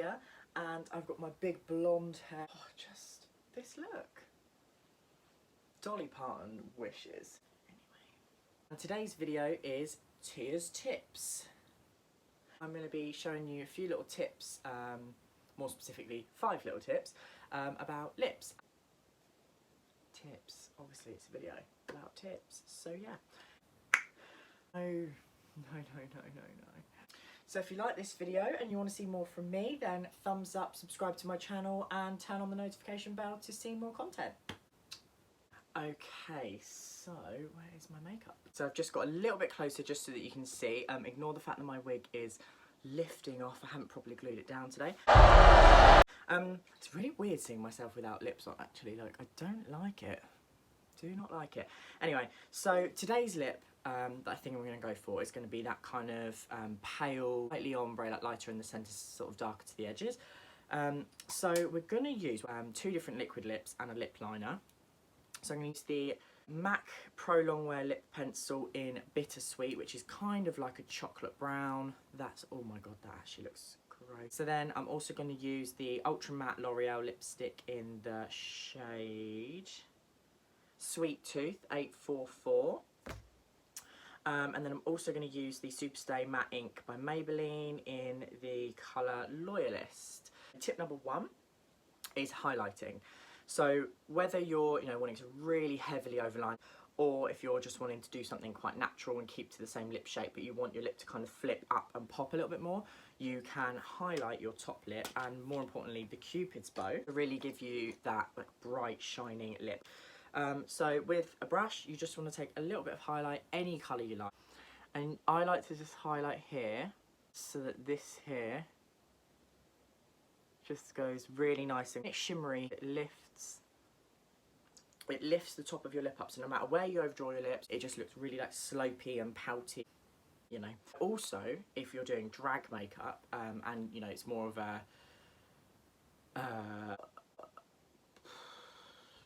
here, and I've got my big blonde hair. Oh, just this look. Dolly Parton wishes. Anyway, and today's video is Tia's tips. I'm going to be showing you a few little tips, more specifically 5 little tips about lips. Tips. Obviously it's a video about tips, so yeah. No. So if you like this video and you want to see more from me, then thumbs up, subscribe to my channel and turn on the notification bell to see more content. Okay, so where is my makeup? So I've just got a little bit closer just so that you can see. Ignore the fact that my wig is lifting off. I haven't properly glued it down today. It's really weird seeing myself without lips on, actually. Like, I don't like it. Do not like it. Anyway, so today's lip that I think I'm going to go for is going to be that kind of pale, slightly ombre, like lighter in the centre, sort of darker to the edges. So we're going to use 2 different liquid lips and a lip liner. So I'm going to use the MAC Pro Longwear Lip Pencil in Bittersweet, which is kind of like a chocolate brown. That's, oh my god, that actually looks great. So then I'm also going to use the Ultra Matte L'Oreal lipstick in the shade Sweet Tooth 844. And then I'm also going to use the Superstay Matte Ink by Maybelline in the colour Loyalist. Tip number 1 is highlighting. So whether you're, wanting to really heavily overline, or if you're just wanting to do something quite natural and keep to the same lip shape, but you want your lip to kind of flip up and pop a little bit more, you can highlight your top lip and, more importantly, the Cupid's bow to really give you that like bright, shining lip. So with a brush, you just want to take a little bit of highlight, any colour you like. And I like to just highlight here, so that this here just goes really nice and it's shimmery. It lifts the top of your lip up, so no matter where you overdraw your lips, it just looks really like slopey and pouty, Also, if you're doing drag makeup, and it's more of a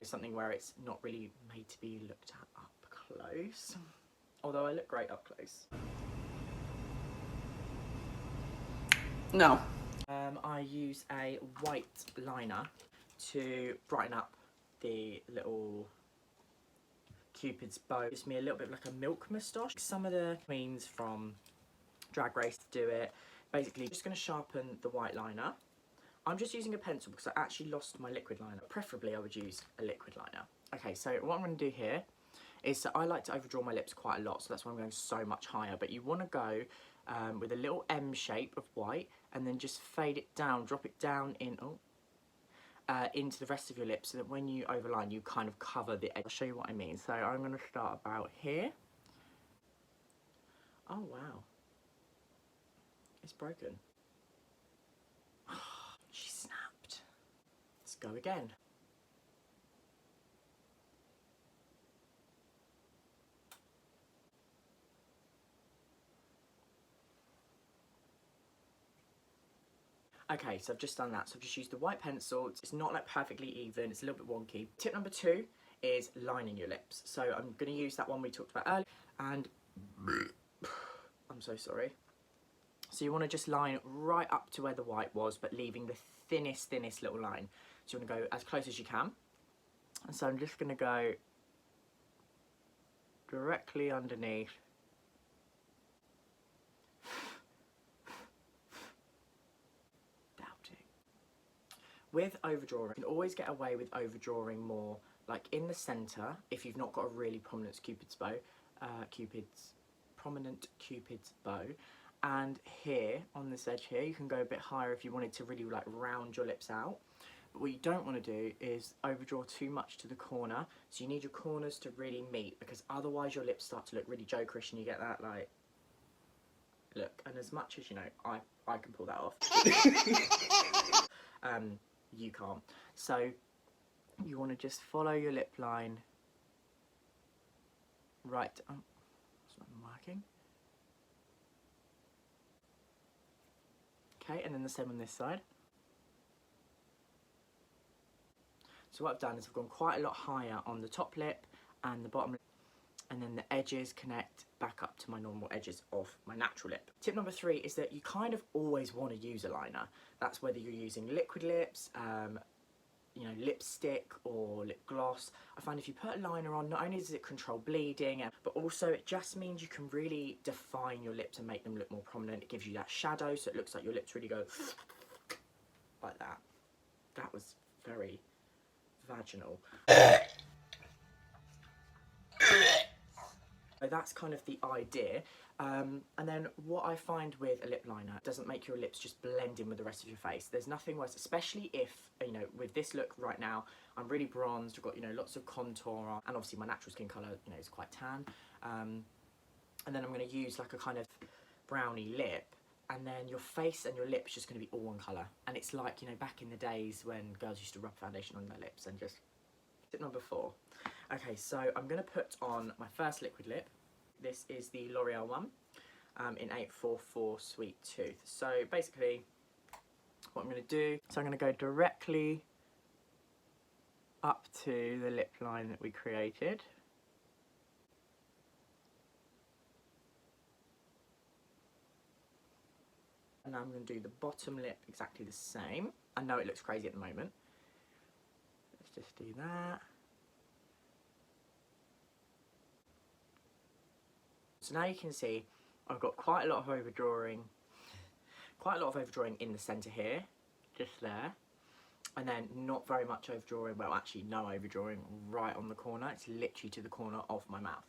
something where it's not really made to be looked at up close, although I look great up close. No. I use a white liner to brighten up the little Cupid's bow. It gives me a little bit like a milk moustache. Some of the queens from Drag Race do it. Basically, just going to sharpen the white liner. I'm just using a pencil because I actually lost my liquid liner. Preferably, I would use a liquid liner. Okay, so what I'm going to do here is that I like to overdraw my lips quite a lot, so that's why I'm going so much higher. But you want to go with a little M shape of white and then just fade it down, drop it down in, into the rest of your lips so that when you overline, you kind of cover the edge. I'll show you what I mean. So I'm going to start about here. Oh, wow. It's broken. She snapped. Let's go again. Okay, so I've just done that. So I've just used the white pencil. It's not like perfectly even. It's a little bit wonky. Tip number 2 is lining your lips. So I'm going to use that one we talked about earlier. And I'm so sorry. So you want to just line right up to where the white was, but leaving the thinnest little line. So you want to go as close as you can. And so I'm just going to go directly underneath. With overdrawing, you can always get away with overdrawing more, like in the centre, if you've not got a really prominent Cupid's bow, prominent Cupid's bow, and here, on this edge here, you can go a bit higher if you wanted to really like round your lips out. But what you don't want to do is overdraw too much to the corner, so you need your corners to really meet, because otherwise your lips start to look really jokerish and you get that like, look, and as much as, I can pull that off. You can't. So you want to just follow your lip line right. Oh, it's not working. Okay, and then the same on this side. So what I've done is I've gone quite a lot higher on the top lip and the bottom lip. and then the edges connect back up to my normal edges of my natural lip. Tip number 3 is that you kind of always want to use a liner. That's whether you're using liquid lips, you know, lipstick or lip gloss. I find if you put a liner on, not only does it control bleeding, but also it just means you can really define your lips and make them look more prominent. It gives you that shadow, so it looks like your lips really go like that. That was very vaginal. So that's kind of the idea. And then what I find with a lip liner, it doesn't make your lips just blend in with the rest of your face. There's nothing worse, especially if, you know, with this look right now, I'm really bronzed, I've got, you know, lots of contour on, and obviously my natural skin colour, you know, is quite tan. And then I'm going to use like a kind of brownie lip, and then your face and your lips just going to be all one colour. And it's like, you know, back in the days when girls used to rub foundation on their lips and just... Tip number 4. Okay, so I'm going to put on my first liquid lip. This is the L'Oreal one in 844 Sweet Tooth. So basically what I'm going to do, so I'm going to go directly up to the lip line that we created. And I'm going to do the bottom lip exactly the same. I know it looks crazy at the moment. Let's just do that. So now you can see I've got quite a lot of overdrawing in the centre here, just there, and then not very much overdrawing, well actually no overdrawing right on the corner. It's literally to the corner of my mouth.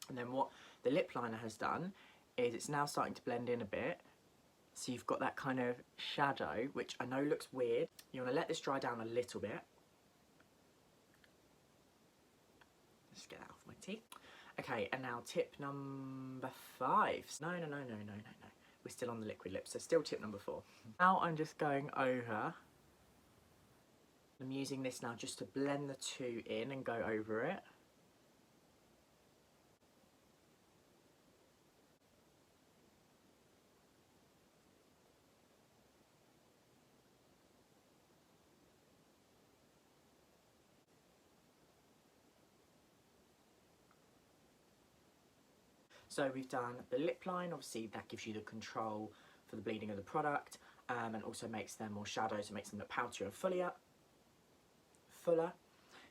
And then what the lip liner has done is it's now starting to blend in a bit, so you've got that kind of shadow, which I know looks weird. You want to let this dry down a little bit. Just get that off my teeth. Okay, and now tip number 5. No. We're still on the liquid lips, so still tip number 4. Now I'm just going over. I'm using this now just to blend the two in and go over it. So we've done the lip line, obviously that gives you the control for the bleeding of the product, and also makes them more shadow, so it makes them look pouchier and fuller.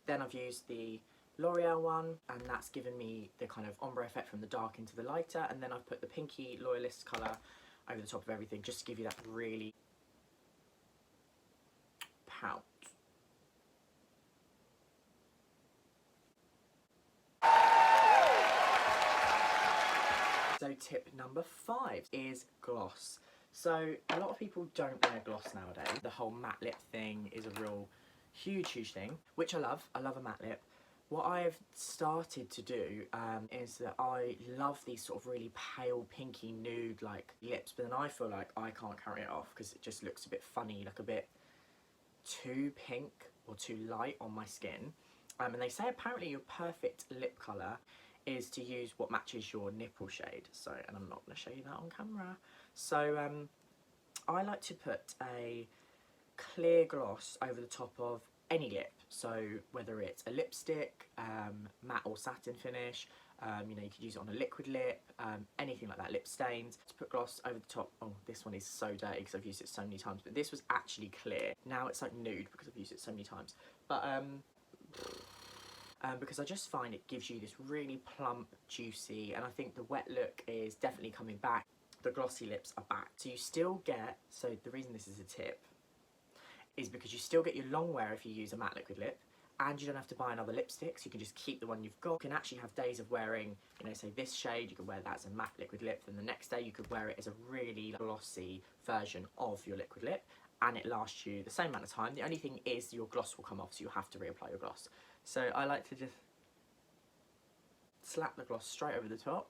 Then I've used the L'Oreal one, and that's given me the kind of ombre effect from the dark into the lighter, and then I've put the pinky Loyalist colour over the top of everything, just to give you that really pout. So tip number 5 is gloss. So a lot of people don't wear gloss nowadays. The whole matte lip thing is a real huge thing, which I love. I love a matte lip. What I've started to do is that I love these sort of really pale pinky nude like lips, but then I feel like I can't carry it off because it just looks a bit funny, like a bit too pink or too light on my skin. And they say apparently your perfect lip colour is to use what matches your nipple shade. So, and I'm not going to show you that on camera. So I like to put a clear gloss over the top of any lip. So whether it's a lipstick, matte or satin finish, you know, you could use it on a liquid lip, anything like that, lip stains. To put gloss over the top, oh, this one is so dirty because I've used it so many times, but this was actually clear. Now it's like nude because I've used it so many times. But because I just find it gives you this really plump, juicy, and I think the wet look is definitely coming back. The glossy lips are back. So you still get, so the reason this is a tip is because you still get your long wear if you use a matte liquid lip, and you don't have to buy another lipstick, so you can just keep the one you've got. You can actually have days of wearing, you know, say this shade, you could wear that as a matte liquid lip, then the next day you could wear it as a really glossy version of your liquid lip, and it lasts you the same amount of time. The only thing is your gloss will come off, so you'll have to reapply your gloss. So I like to just slap the gloss straight over the top.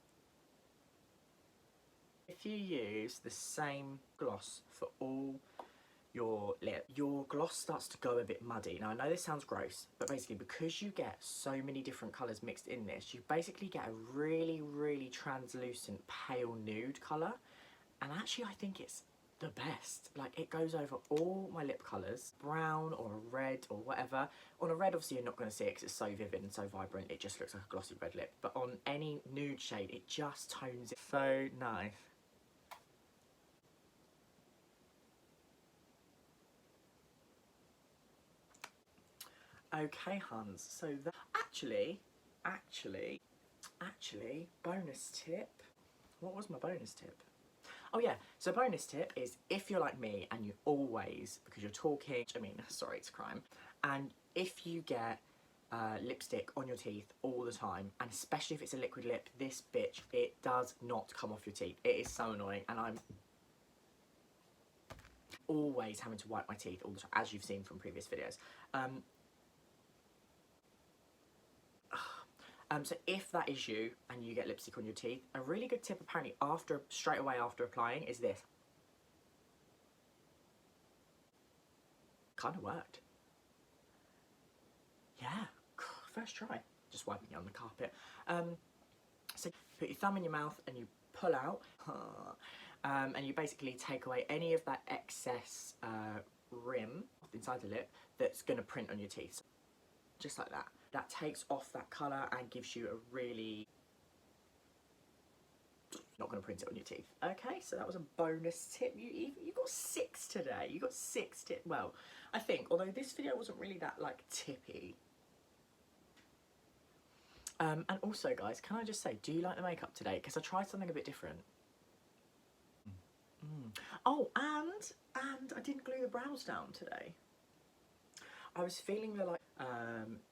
If you use the same gloss for all your lip, your gloss starts to go a bit muddy. Now I know this sounds gross, but basically because you get so many different colours mixed in this, you basically get a really translucent pale nude colour, and actually I think it's the best. Like, it goes over all my lip colours, brown or a red or whatever. On a red, obviously you're not going to see it because it's so vivid and so vibrant, it just looks like a glossy red lip. But on any nude shade, it just tones it so nice. Okay, huns, so that actually, bonus tip. What was my bonus tip? Oh yeah, so bonus tip is if you're like me and you always, because you're talking, I mean, sorry, it's a crime, and if you get lipstick on your teeth all the time, and especially if it's a liquid lip, this bitch, it does not come off your teeth. It is so annoying, and I'm always having to wipe my teeth all the time, as you've seen from previous videos. So if that is you and you get lipstick on your teeth, a really good tip apparently straight away after applying is this. Kind of worked. Yeah, first try. Just wiping it on the carpet. So put your thumb in your mouth and you pull out, and you basically take away any of that excess rim inside the lip that's going to print on your teeth. Just like that. That takes off that colour and gives you a really... not going to print it on your teeth. Okay, so that was a bonus tip. You got 6 today. You got 6 tips. Well, I think, although this video wasn't really that, like, tippy. And also, guys, can I just say, do you like the makeup today? Because I tried something a bit different. Oh, and I didn't glue the brows down today. I was feeling the, like,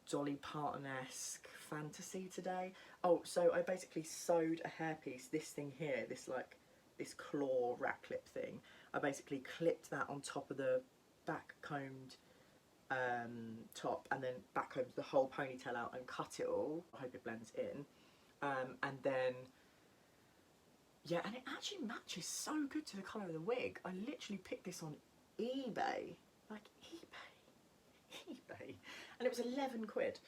Dolly Parton-esque fantasy today. Oh, so I basically sewed a hairpiece, this thing here, this claw rat clip thing. I basically clipped that on top of the back combed top, and then back combed the whole ponytail out and cut it all. I hope it blends in. And then, yeah, and it actually matches so good to the colour of the wig. I literally picked this on eBay. Like, eBay. And it was 11 quid.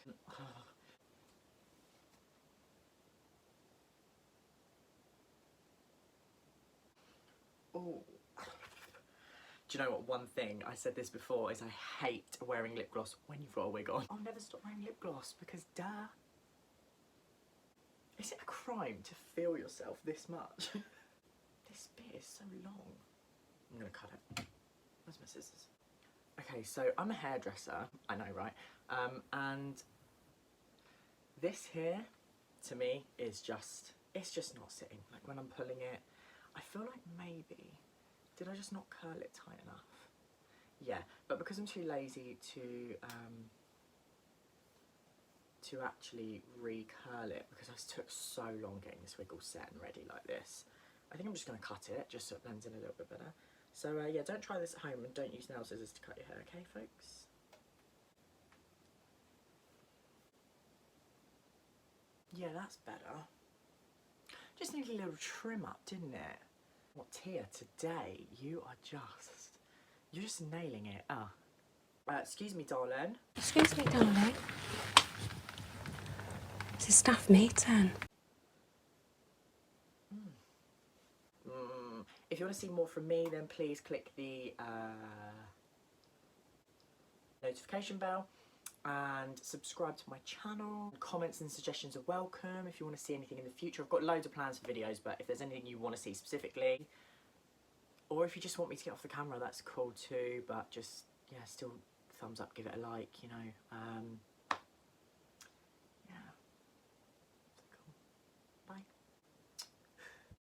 Oh. Do you know what, one thing, I said this before, is I hate wearing lip gloss when you've got a wig on. I'll never stop wearing lip gloss because duh. Is it a crime to feel yourself this much? This bit is so long. I'm gonna cut it. Where's my scissors? Okay, so I'm a hairdresser, I know, right? And this here, to me, is just, it's just not sitting. Like, when I'm pulling it, I feel like maybe, did I just not curl it tight enough? Yeah, but because I'm too lazy to actually re-curl it, because I took so long getting this wig all set and ready like this, I think I'm just going to cut it, just so it blends in a little bit better. So yeah, don't try this at home and don't use nail scissors to cut your hair, okay, folks? Yeah, that's better. Just need a little trim up, didn't it? What, Tia, today you are you're just nailing it. Excuse me, darling. Excuse me, darling. It's a staff meeting. If you want to see more from me, then please click the notification bell and subscribe to my channel. Comments and suggestions are welcome if you want to see anything in the future. I've got loads of plans for videos, but if there's anything you want to see specifically, or if you just want me to get off the camera, that's cool too, but just, yeah, still thumbs up, give it a like, you know.